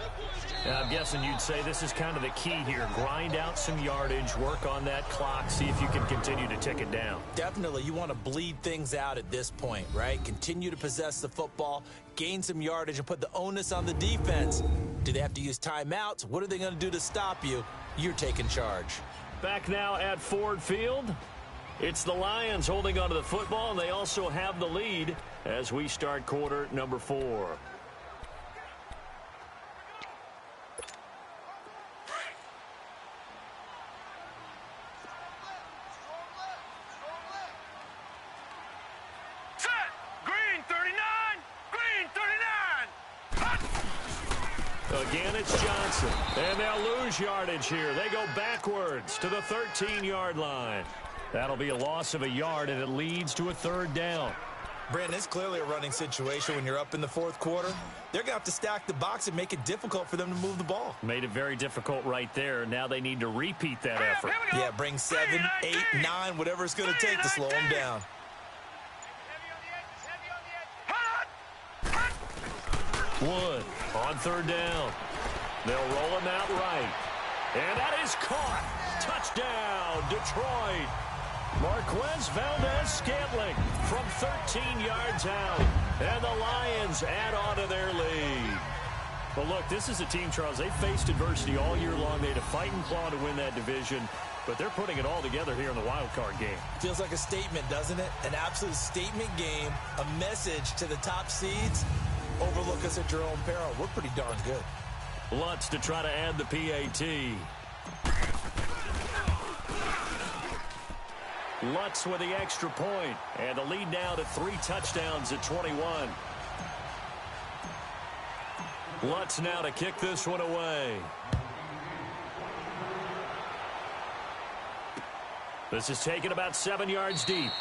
Now, I'm guessing you'd say this is kind of the key here. Grind out some yardage, work on that clock, see if you can continue to tick it down.
Definitely. You want to bleed things out at this point, right? Continue to possess the football, gain some yardage, and put the onus on the defense. Do they have to use timeouts? What are they going to do to stop you? You're taking charge.
Back now at Ford Field. It's the Lions holding onto the football, and they also have the lead as we start quarter number 4.
Set! Green 39! Green 39!
Again, it's Johnson, and they'll lose yardage here. They go backwards to the 13-yard line. That'll be a loss of a yard, and it leads to a 3rd down.
Brandon, it's clearly a running situation when you're up in the 4th quarter. They're going to have to stack the box and make it difficult for them to move the ball.
Made it very difficult right there. Now they need to repeat that effort.
Yeah, bring 7, 8, 9, whatever it's going to take to slow them down.
Wood On third down, they'll roll him out right. And that is caught. Touchdown, Detroit. Marquez Valdez-Scantling from 13 yards out. And the Lions add on to their lead. Well, look, this is a team, Charles, they faced adversity all year long. They had to fight and claw to win that division, but they're putting it all together here in the wild card game.
Feels like a statement, doesn't it? An absolute statement game, a message to the top seeds. Overlook us at your own peril. We're pretty darn good.
Lutz to try to add the PAT. Lutz with the extra point, and the lead now to 3 touchdowns at 21. Lutz now to kick this one away. This is taken about 7 yards deep.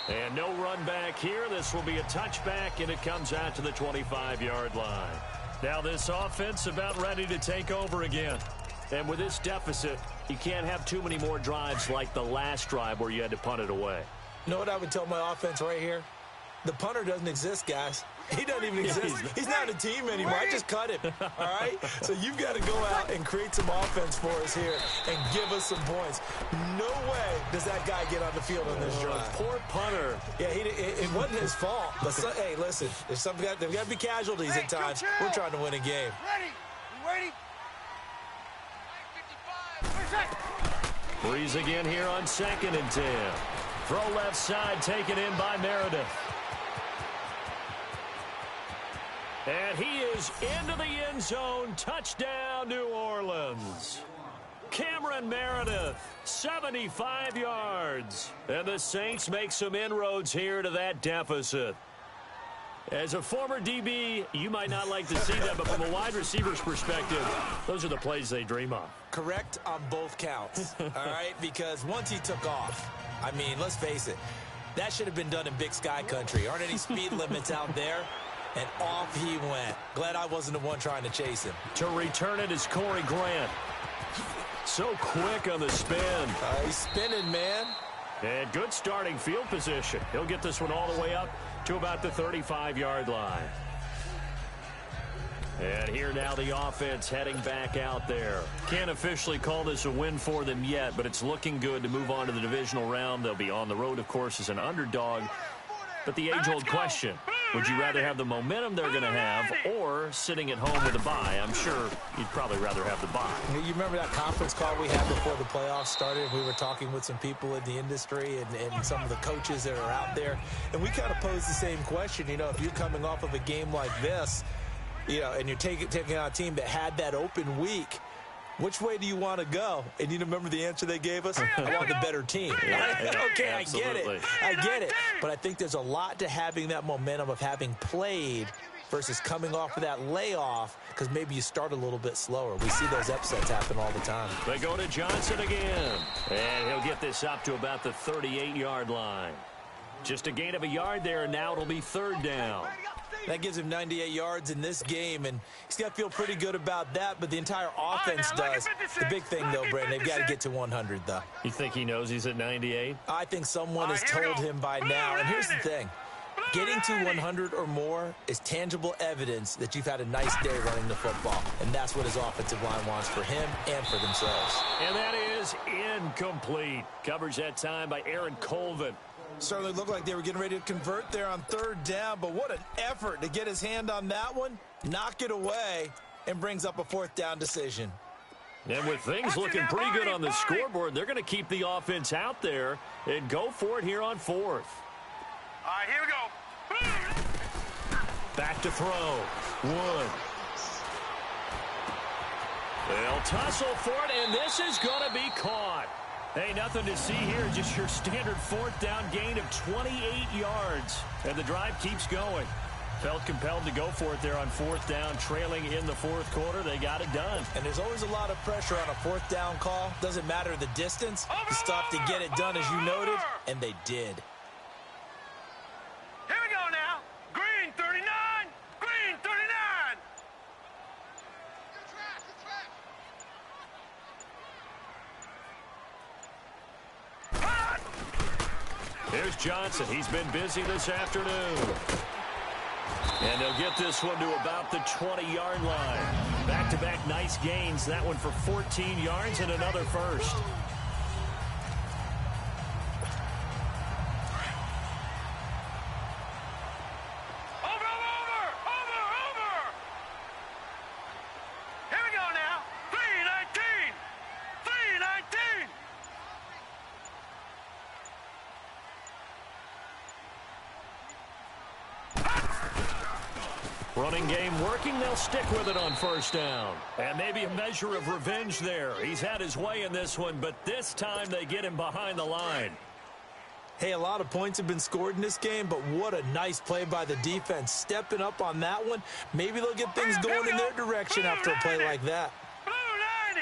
And no run back here. This will be a touchback, and it comes out to the 25-yard line. Now this offense about ready to take over again. And with this deficit, you can't have too many more drives like the last drive where you had to punt it away.
You know what I would tell my offense right here? The punter doesn't exist, guys. He doesn't even exist. He's not a team anymore. I just cut him, all right? So you've got to go out and create some offense for us here and give us some points. No way does that guy get on the field on this drive.
Poor punter.
Yeah, it wasn't his fault. But hey, listen, there's got to be casualties at times. We're trying to win a game.
Ready? You ready? 55.
Breeze again here on 2nd and 10. Throw left side, taken in by Meredith. And he is into the end zone. Touchdown, New Orleans. Cameron Meredith, 75 yards. And the Saints make some inroads here to that deficit. As a former DB, you might not like to see that, but from a wide receiver's perspective, those are the plays they dream of.
Correct on both counts, all right? Because once he took off, I mean, let's face it, that should have been done in Big Sky country. Aren't any speed limits out there? And off he went. Glad I wasn't the one trying to chase him.
To return it is Corey Grant. So quick on the spin.
He's spinning, man.
And good starting field position. He'll get this one all the way up to about the 35-yard line. And here now the offense heading back out there. Can't officially call this a win for them yet, but it's looking good to move on to the divisional round. They'll be on the road, of course, as an underdog. But the age-old question, would you rather have the momentum they're going to have or sitting at home with a bye? I'm sure you'd probably rather have the bye.
You remember that conference call we had before the playoffs started? We were talking with some people in the industry and some of the coaches that are out there. And we kind of posed the same question. You know, if you're coming off of a game like this, you know, and you're taking on a team that had that open week, which way do you want to go? And you remember the answer they gave us? I want the better team. Okay,
absolutely.
I get it. But I think there's a lot to having that momentum of having played versus coming off of that layoff because maybe you start a little bit slower. We see those upsets happen all the time.
They go to Johnson again. And he'll get this up to about the 38-yard line. Just a gain of a yard there, and now it'll be 3rd down.
That gives him 98 yards in this game, and he's got to feel pretty good about that, but the entire offense does. The big thing, though, Brandon, they've got to get to 100, though.
You think he knows he's at 98?
I think someone has told him by now. And here's the thing. Getting to 100 or more is tangible evidence that you've had a nice day running the football, and that's what his offensive line wants for him and for themselves.
And that is incomplete. Coverage that time by Aaron Colvin.
Certainly looked like they were getting ready to convert there on 3rd down, but what an effort to get his hand on that one, knock it away, and brings up a 4th down decision.
And with things looking pretty good on the scoreboard, they're going to keep the offense out there and go for it here on 4th.
All right, here we go.
Back to throw. Wood. They'll tussle for it, and this is going to be caught. Hey, nothing to see here, just your standard 4th down gain of 28 yards. And the drive keeps going. Felt compelled to go for it there on 4th down, trailing in the 4th quarter. They got it done.
And there's always a lot of pressure on a 4th down call. Doesn't matter the distance. You stop to get it done, as you noted, and they did.
Here we go now. Green 39. Green 39.
Here's Johnson. He's been busy this afternoon. And they'll get this one to about the 20-yard line. Back-to-back nice gains. That one for 14 yards and another first. Running game working. They'll stick with it on first down. And maybe a measure of revenge there. He's had his way in this one, but this time they get him behind the line.
Hey, a lot of points have been scored in this game, but what a nice play by the defense. Stepping up on that one. Maybe they'll get things going in their direction after a play like that.
Blue 90.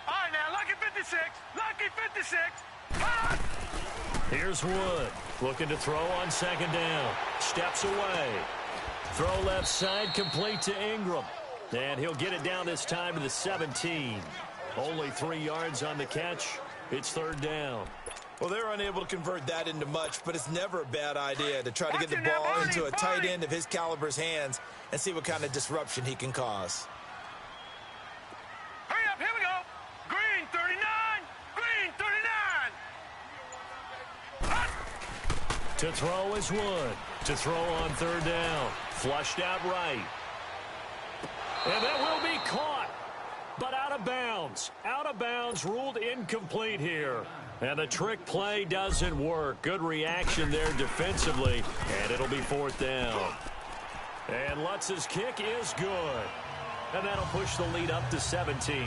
All right, now, lucky 56. Lucky 56.
Here's Wood, looking to throw on second down. Steps away. Throw left side, complete to Ingram. And he'll get it down this time to the 17. Only 3 yards on the catch. It's third down.
Well, they're unable to convert that into much, but it's never a bad idea to try to get the ball into a tight end of his caliber's hands and see what kind of disruption he can cause.
Hurry up, here we go. Green 39. Green 39.
To throw is Wood. To throw on third down. Flushed out right. And that will be caught. But out of bounds. Out of bounds, ruled incomplete here. And the trick play doesn't work. Good reaction there defensively. And it'll be fourth down. And Lutz's kick is good. And that'll push the lead up to 17.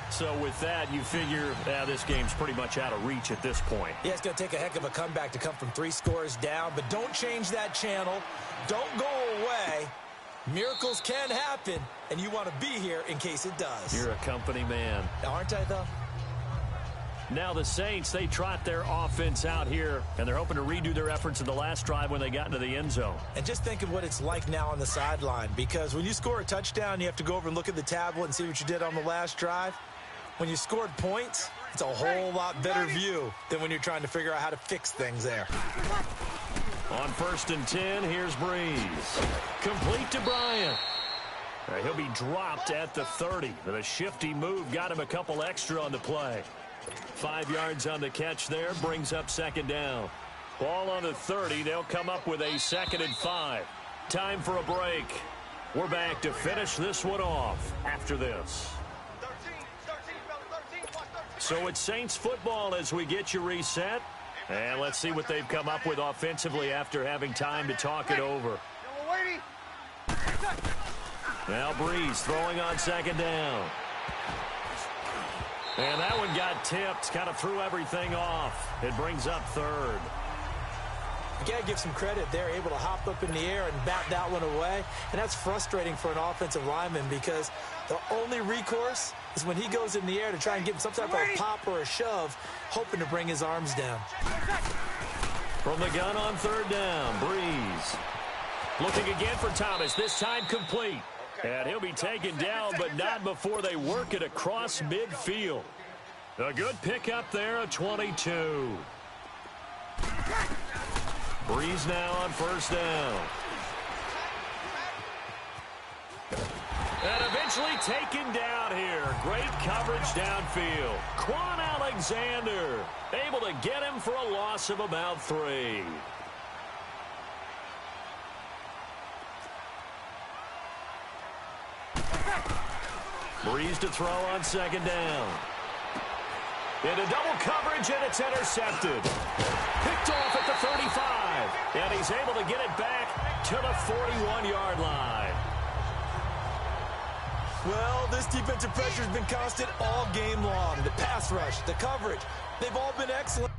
So with that, you figure this game's pretty much out of reach at this point.
Yeah, it's going to take a heck of a comeback to come from 3 scores down, but don't change that channel. Don't go away. Miracles can happen, and you want to be here in case it does.
You're a company man.
Aren't I, though?
Now the Saints, they trot their offense out here, and they're hoping to redo their efforts in the last drive when they got into the end zone.
And just think of what it's like now on the sideline, because when you score a touchdown, you have to go over and look at the tablet and see what you did on the last drive. When you scored points, it's a whole lot better view than when you're trying to figure out how to fix things there.
On first and 10, here's Breeze. Complete to Bryant. He'll be dropped at the 30. But a shifty move got him a couple extra on the play. 5 yards on the catch there, brings up second down. Ball on the 30. They'll come up with a 2nd and 5. Time for a break. We're back to finish this one off after this. So it's Saints football as we get you reset. And let's see what they've come up with offensively after having time to talk it over. Now Breeze throwing on second down. And that one got tipped, kind of threw everything off. It brings up third.
You got to give some credit. They're able to hop up in the air and bat that one away. And that's frustrating for an offensive lineman because the only recourse is when he goes in the air to try and give him some type of a pop or a shove, hoping to bring his arms down.
From the gun on third down, Breeze. Looking again for Thomas, this time complete. And he'll be taken down, but not before they work it across midfield. A good pickup there, a 22. Breeze now on first down. And eventually taken down here. Great coverage downfield. Quan Alexander able to get him for a loss of about 3. Breeze to throw on second down. Into double coverage, and it's intercepted. Picked off at the 35. And he's able to get it back to the 41-yard line.
Well, this defensive pressure has been constant all game long. The pass rush, the coverage, they've all been excellent.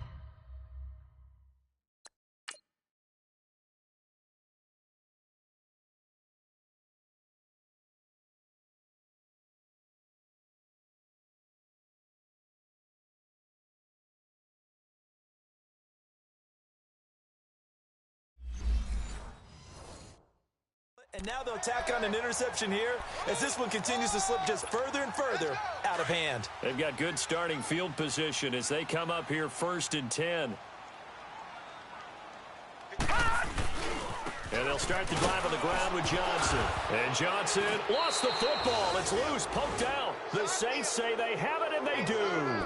And now they'll tack on an interception here as this one continues to slip just further and further out of hand.
They've got good starting field position as they come up here first and 10. They'll start the drive on the ground with Johnson. And Johnson lost the football. It's loose, poked out. The Saints say they have it, and they do.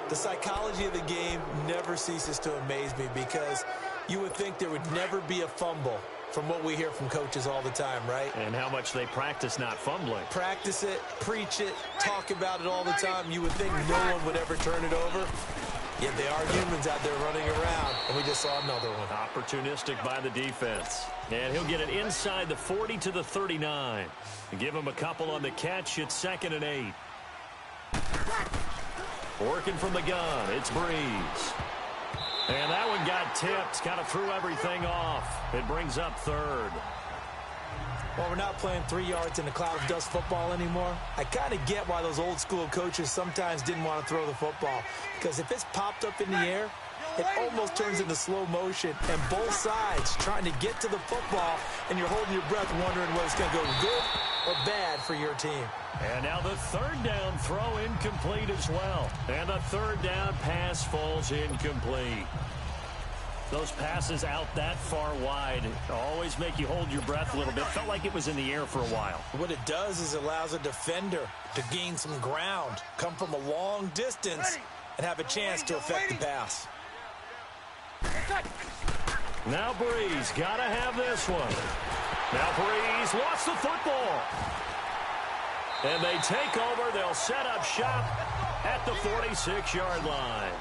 The psychology of the game never ceases to amaze me because you would think there would never be a fumble from what we hear from coaches all the time, right?
And how much they practice not fumbling.
Practice it, preach it, talk about it all the time. You would think no one would ever turn it over. Yet they are humans out there running around, and we just saw another one.
Opportunistic by the defense. And he'll get it inside the 40 to the 39. And give him a couple on the catch. It's 2nd and 8. Working from the gun, it's Breeze. And that one got tipped, kind of threw everything off. It brings up 3rd.
Well, we're not playing 3 yards in a cloud of dust football anymore. I kind of get why those old school coaches sometimes didn't want to throw the football. Because if it's popped up in the air, it almost turns into slow motion. And both sides trying to get to the football, and you're holding your breath wondering whether it's going to go good or bad for your team.
And now the 3rd down throw incomplete as well. And the 3rd down pass falls incomplete. Those passes out that far wide always make you hold your breath a little bit. Felt like it was in the air for a while.
What it does is it allows a defender to gain some ground, come from a long distance, and have a chance to affect the pass.
Now Breeze got to have this one. Now Breeze lost the football. And they take over. They'll set up shop at the 46-yard line.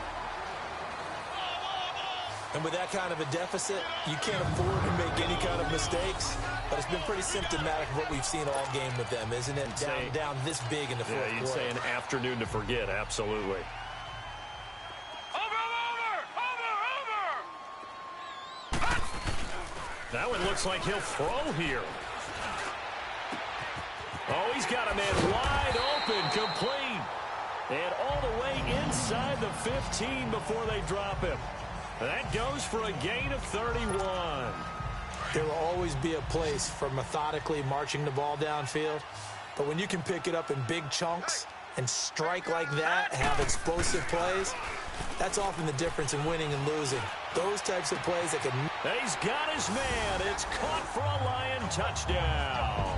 And with that kind of a deficit, you can't afford to make any kind of mistakes. But it's been pretty symptomatic of what we've seen all game with them, isn't it? Down this big in the fourth quarter.
You'd say an afternoon to forget, absolutely. That one looks like he'll throw here. Oh, he's got a man wide open, complete. And all the way inside the 15 before they drop him. That goes for a gain of 31.
There will always be a place for methodically marching the ball downfield. But when you can pick it up in big chunks and strike like that, have explosive plays, that's often the difference in winning and losing. Those types of plays that can...
He's got his man. It's caught for a Lion touchdown.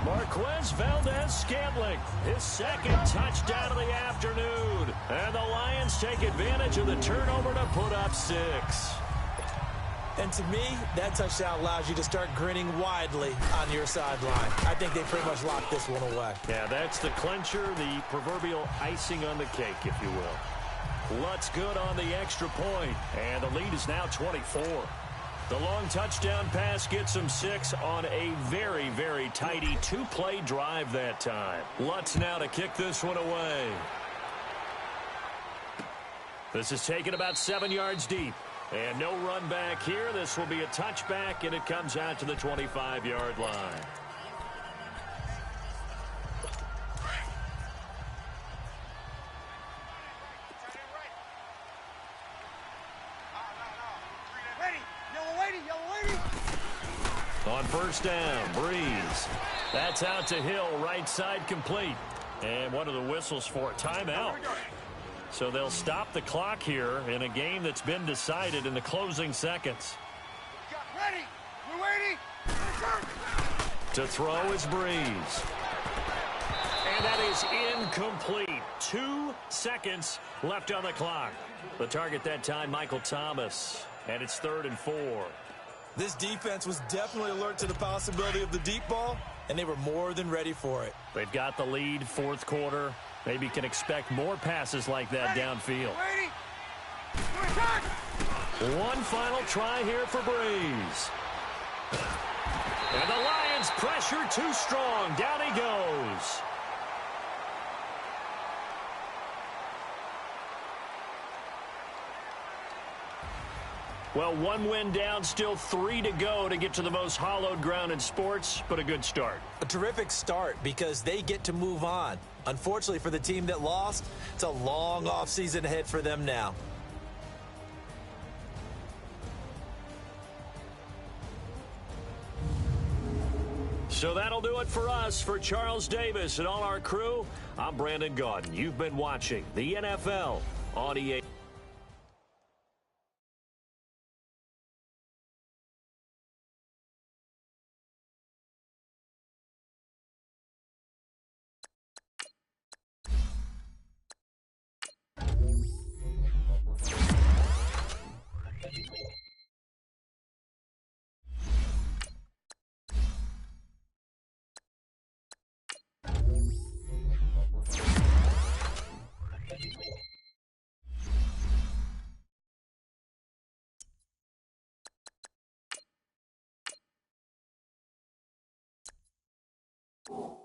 Marquez Valdez-Scantling, his 2nd touchdown of the afternoon. And the Lions take advantage of the turnover to put up 6.
And to me, that touchdown allows you to start grinning widely on your sideline. I think they pretty much locked this one away.
Yeah, that's the clincher, the proverbial icing on the cake, if you will. Lutz good on the extra point, and the lead is now 24. The long touchdown pass gets him 6 on a very, very tidy 2-play drive that time. Lutz now to kick this one away. This is taken about 7 yards deep. And no run back here. This will be a touchback, and it comes out to the 25-yard line. On 1st down, Breeze. That's out to Hill, right side complete. And what are the whistles for? Timeout. So they'll stop the clock here in a game that's been decided in the closing seconds.
Ready. We're waiting.
To throw is Breeze. And that is incomplete. 2 seconds left on the clock. The target that time, Michael Thomas. And it's 3rd and 4.
This defense was definitely alert to the possibility of the deep ball, and they were more than ready for it.
They've got the lead, 4th quarter. Maybe can expect more passes like that downfield. One final try here for Breeze. And the Lions pressure too strong. Down he goes. Well, 1 win down, still 3 to go to get to the most hallowed ground in sports, but a good start.
A terrific start because they get to move on. Unfortunately for the team that lost, it's a long offseason ahead for them now.
So that'll do it for us. For Charles Davis and all our crew, I'm Brandon Gaudin. You've been watching the NFL on EA.
you.